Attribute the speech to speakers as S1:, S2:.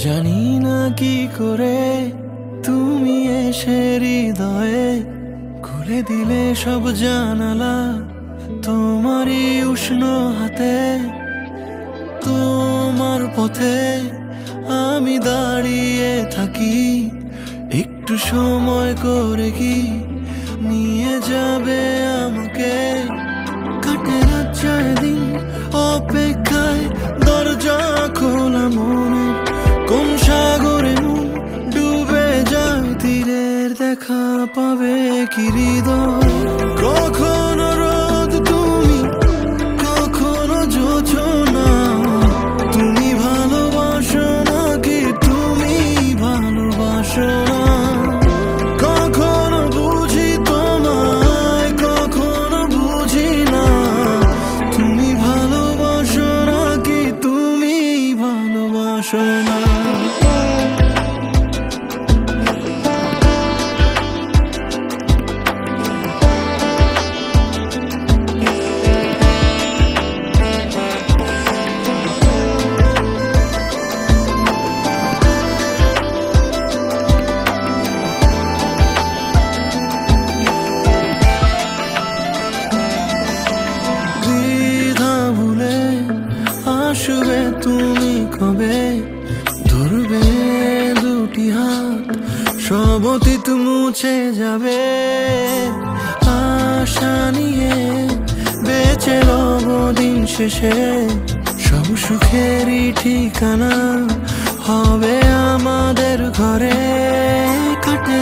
S1: জানি না কি করে তুমি এসে হৃদয়ে খুলে দিলে সব জানালা তোমারই উষ্ণ হাতে। তোমার পথে আমি দাঁড়িয়ে থাকি, একটু সময় করে কি নিয়ে যাবে আমাকে। কাটে রাত যায় দিন অপেক্ষায়, দরজা খোলা মনে, কোন সাগরে মন ডুবে যায়, তীরের দেখা পাবে কি হৃদয়। কখনো রোদ তুমি, কখনো জোছনা, তুমি ভালোবাসো নাকি তুমি ভালোবাসো না। কখনো বুঝি তোমায়, কখনো বুঝি না, তুমি ভালোবাসো নাকি তুমি ভালোবাসো না। আসবে তুমি কবে, ধরবে দুটি হাত, সব অতীত মুছে যাবে। আশা নিয়ে বেঁচে রব দিন শেষে, সব সুখেরই ঠিকানা হবে আমাদের ঘরে। কাটে